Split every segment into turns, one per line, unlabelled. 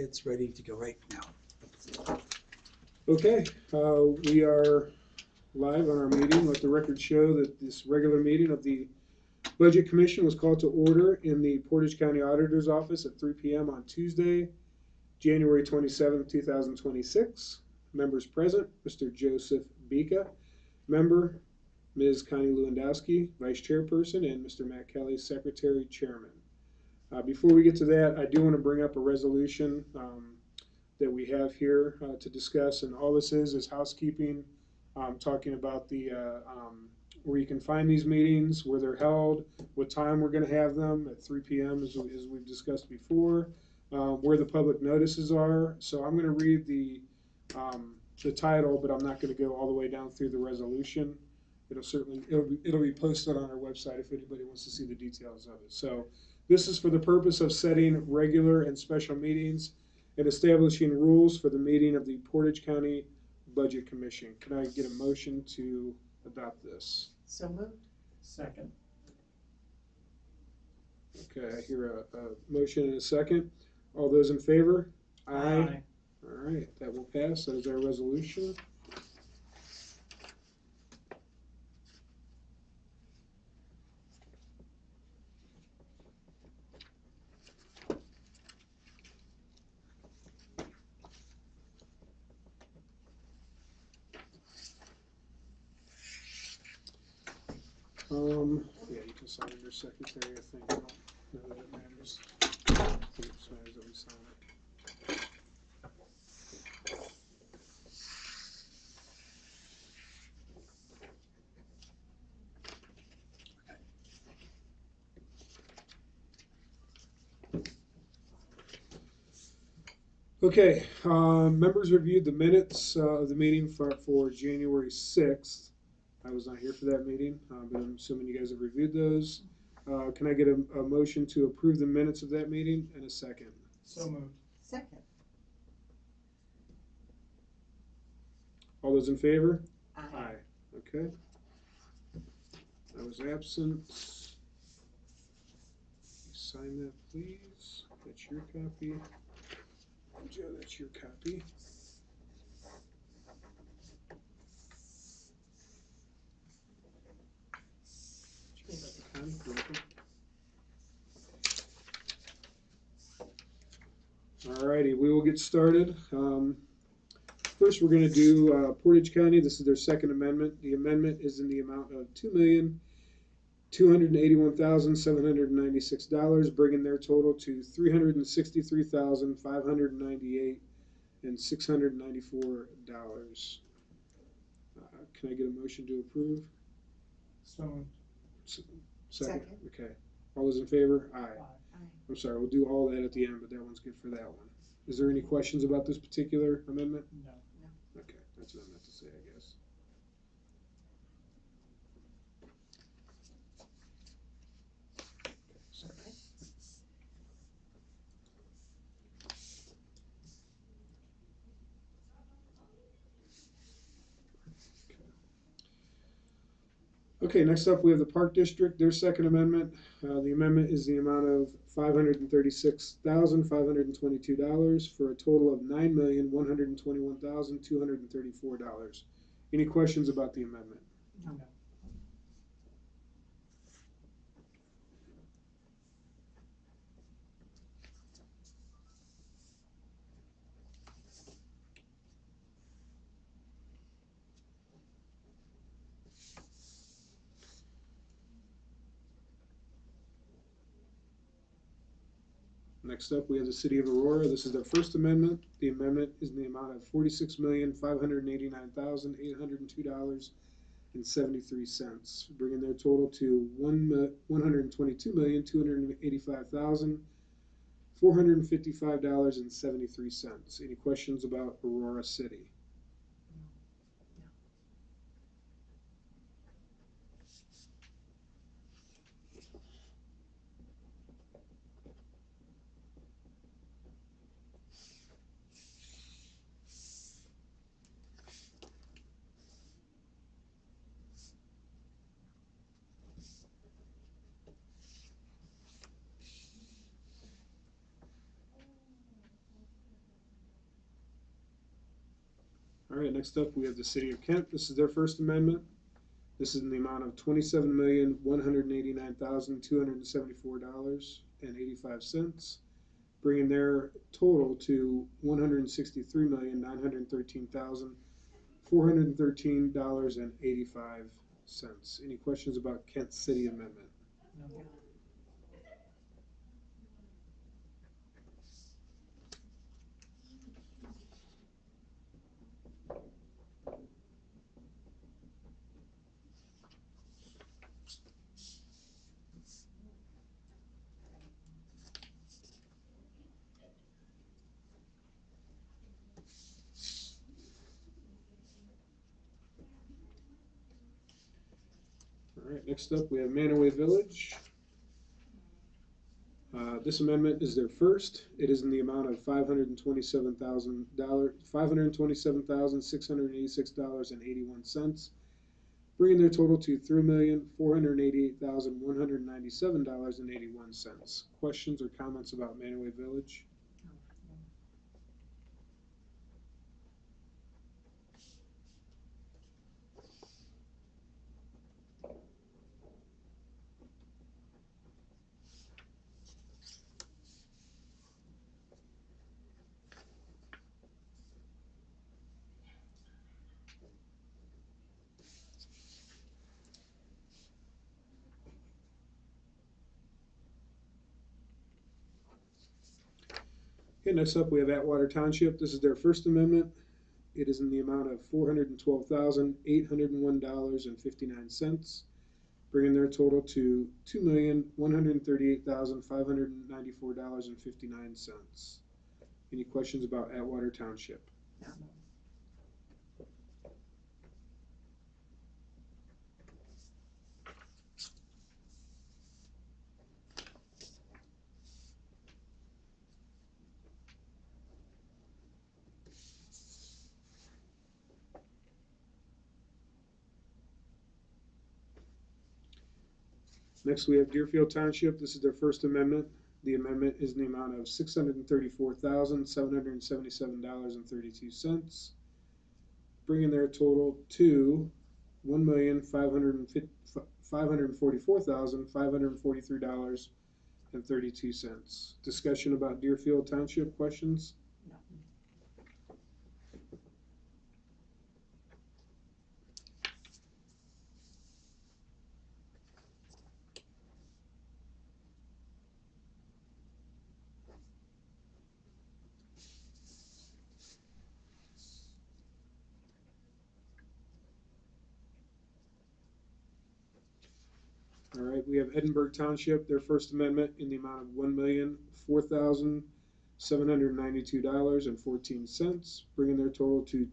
it's ready to go right now.
Okay, we are live on our meeting. Let the record show that this regular meeting of the Budget Commission was called to order in the Portage County Auditor's Office at 3 p.m. on Tuesday, January 27th, 2026. Members present, Mr. Joseph Bika, member, Ms. Connie Lewandowski, Vice Chairperson, and Mr. Matt Kelly, Secretary Chairman. Before we get to that, I do want to bring up a resolution that we have here to discuss, and all this is housekeeping, talking about the where you can find these meetings, where they're held, what time we're going to have them at 3 p.m. as we've discussed before, where the public notices are. So I'm going to read the title, but I'm not going to go all the way down through the resolution. It'll be posted on our website if anybody wants to see the details of it. So this is for the purpose of setting regular and special meetings and establishing rules for the meeting of the Portage County Budget Commission. Can I get a motion to adopt this?
So moved.
Second.
Okay, I hear a motion and a second. All those in favor?
Aye.
All right, that will pass. That is our resolution. Yeah, you can sign under secretary, I think. I don't know that it matters. I think it just matters that we sign it. Okay, members reviewed the minutes of the meeting for January 6th. I was not here for that meeting, but I'm assuming you guys have reviewed those. Can I get a motion to approve the minutes of that meeting and a second?
So moved.
Second.
All those in favor?
Aye.
Okay. I was absent. Sign that, please. That's your copy. Joe, that's your copy. Alrighty, we will get started. First, we're going to do Portage County. This is their second amendment. The amendment is in the amount of $2,281,796, bringing their total to $363,598 and $694. Can I get a motion to approve?
So moved.
Second. Okay. All those in favor? Aye.
Aye.
I'm sorry, we'll do all that at the end, but that one's good for that one. Is there any questions about this particular amendment?
No.
Okay, that's what I meant to say, I guess. Okay, next up we have the Park District, their second amendment. The amendment is the amount of $536,522 for a total of $9,121,234. Any questions about the amendment?
No.
Next up, we have the City of Aurora. This is their first amendment. The amendment is in the amount of $46,589,802.73, bringing their total to $122,285,455.73. Any questions about Aurora City? All right, next up, we have the City of Kent. This is their First Amendment. This is in the amount of $27,189,274.85, bringing their total to $163,913,413.85. Any questions about Kent City Amendment?
No.
All right, next up, we have Manaway Village. This amendment is their first. It is in the amount of $527,686.81, bringing their total to $3,488,197.81. Questions or comments about Manaway Village? Okay, next up we have Atwater Township. This is their First Amendment. It is in the amount of $412,801.59, bringing their total to $2,138,594.59. Any questions about Atwater Township?
No.
Next, we have Deerfield Township. This is their First Amendment. The amendment is in the amount of $634,777.32, bringing their total to $1,544,543.32. Discussion about Deerfield Township. Questions?
No.
All right, we have Edinburgh Township, their First Amendment in the amount of $1,004,792.14, bringing their total to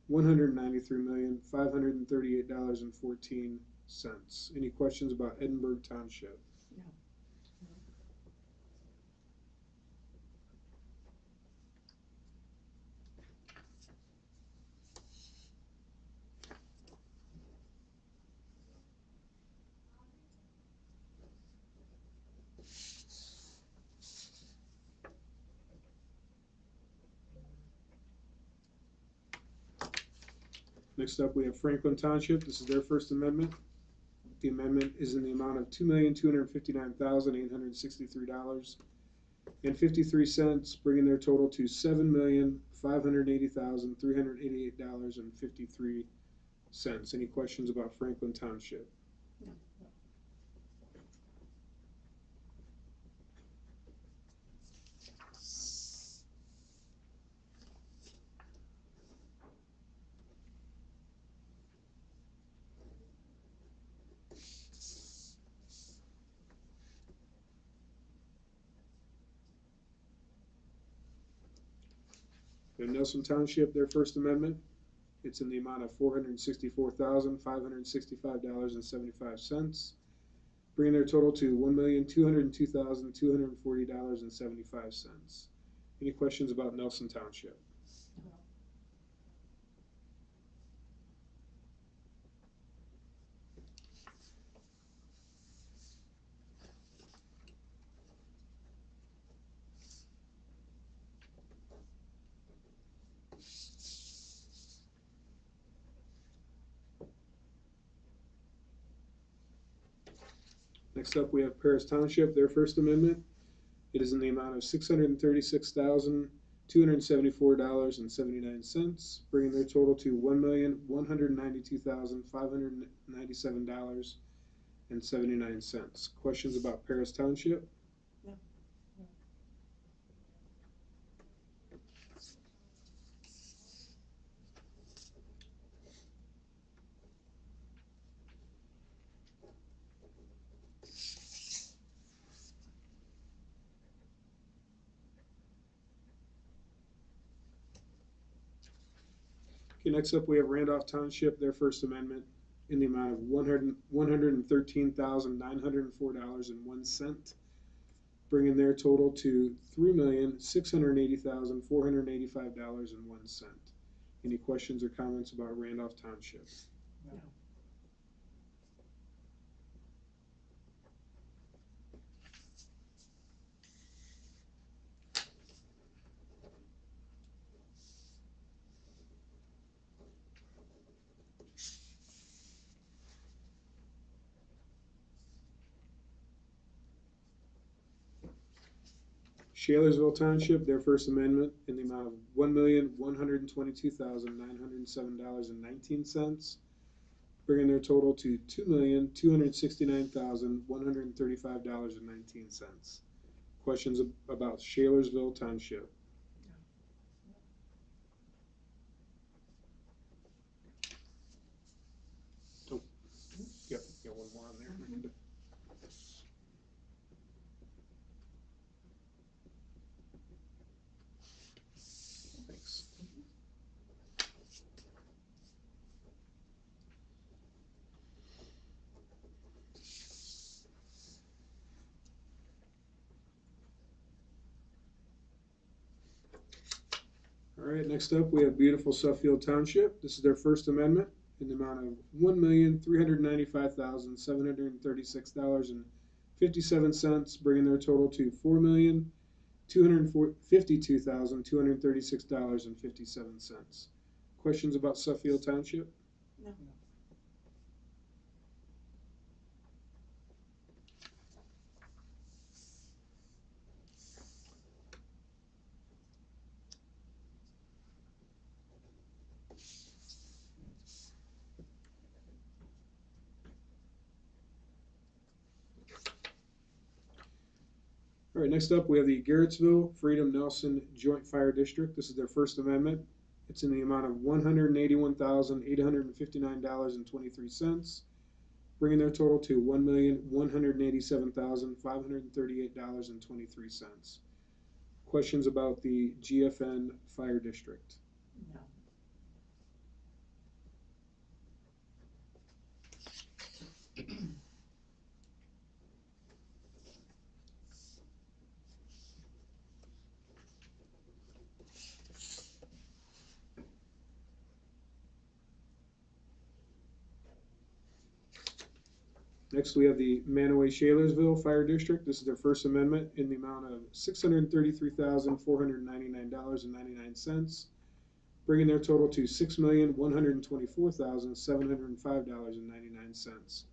$2,193,538.14. Any questions about Edinburgh Township?
No.
Next up, we have Franklin Township. This is their First Amendment. The amendment is in the amount of $2,259,863.53, bringing their total to $7,580,388.53. Any questions about Franklin Township?
No.
We have Nelson Township, their First Amendment. It's in the amount of $464,565.75, bringing their total to $1,202,240.75. Any questions about Nelson Township?
No.
Next up, we have Paris Township, their First Amendment. It is in the amount of $636,274.79, bringing their total to $1,192,597.79. Questions about Paris Township?
No.
Okay, next up, we have Randolph Township, their First Amendment, in the amount of $113,904.01, bringing their total to $3,680,485.01. Any questions or comments about Randolph Township?
No.
Shalersville Township, their First Amendment, in the amount of $1,122,907.19, bringing their total to $2,269,135.19. Questions about Shalersville Township? Oh, yep, got one more on there. Thanks. All right, next up, we have beautiful Suffield Township. This is their First Amendment in the amount of $1,395,736.57, bringing their total to $4,252,236.57. Questions about Suffield Township?
No.
All right, next up, we have the Garrettsville Freedom Nelson Joint Fire District. This is their First Amendment. It's in the amount of $181,859.23, bringing their total to $1,187,538.23. Questions about the GFN Fire District?
No.
Next, we have the Manaway Shalersville Fire District. This is their First Amendment in the amount of $633,499.99, bringing their total to $6,124,705.99.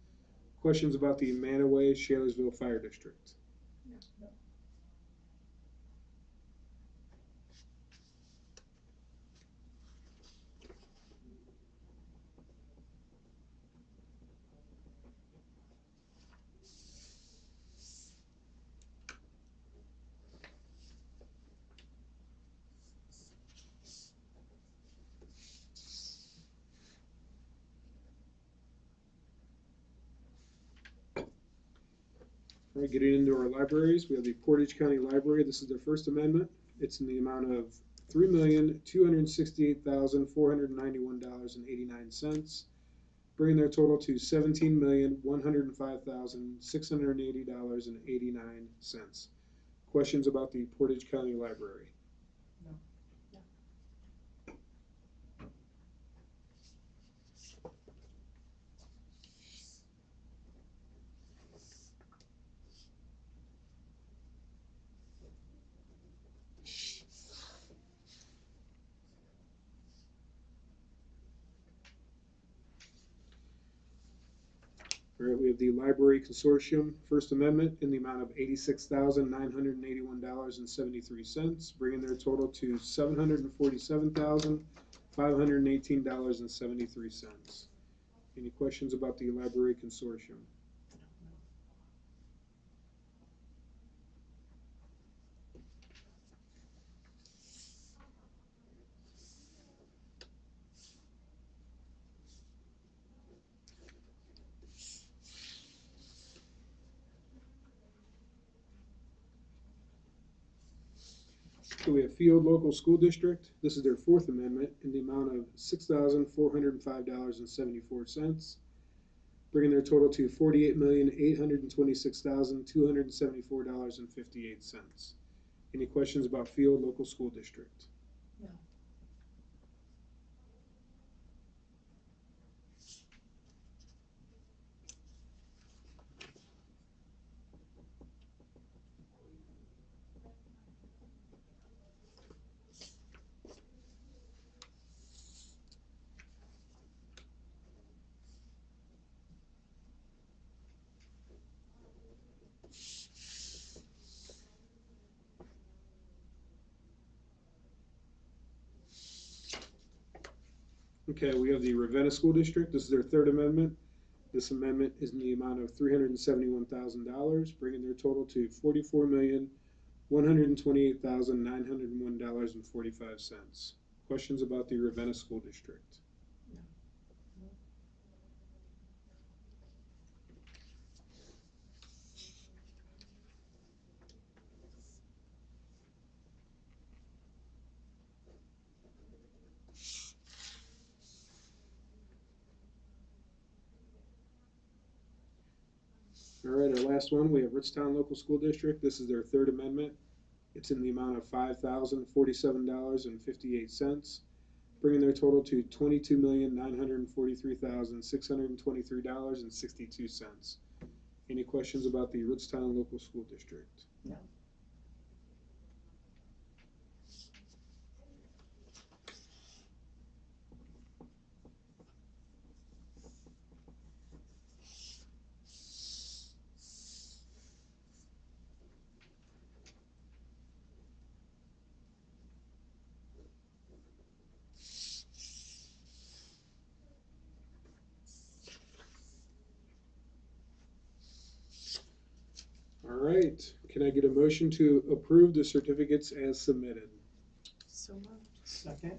Questions about the Manaway Shalersville Fire District?
No.
All right, getting into our libraries, we have the Portage County Library. This is their First Amendment. It's in the amount of $3,268,491.89, bringing their total to $17,105,680.89. Questions about the Portage County Library?
No.
All right, we have the Library Consortium First Amendment in the amount of $86,981.73, bringing their total to $747,518.73. Any questions about the Library Consortium? So we have Field Local School District. This is their Fourth Amendment in the amount of $6,405.74, bringing their total to $48,826,274.58. Any questions about Field Local School District?
No.
Okay, we have the Ravenna School District. This is their Third Amendment. This amendment is in the amount of $371,000, bringing their total to $44,128,901.45. Questions about the Ravenna School District? All right, our last one, we have Ritztown Local School District. This is their Third Amendment. It's in the amount of $5,047.58, bringing their total to $22,943,623.62. Any questions about the Ritztown Local School District?
No.
All right, can I get a motion to approve the certificates as submitted?
So moved.
Second.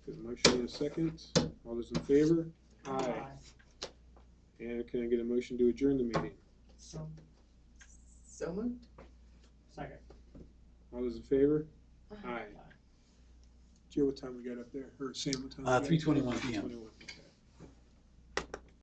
Got a motion and a second. All those in favor? Aye. And can I get a motion to adjourn the meeting?
So,
So moved.
second.
All those in favor? Aye.
Aye.
Joe, what time we got up there? Or Sam, what time?
3:21 p.m.
3:21, okay.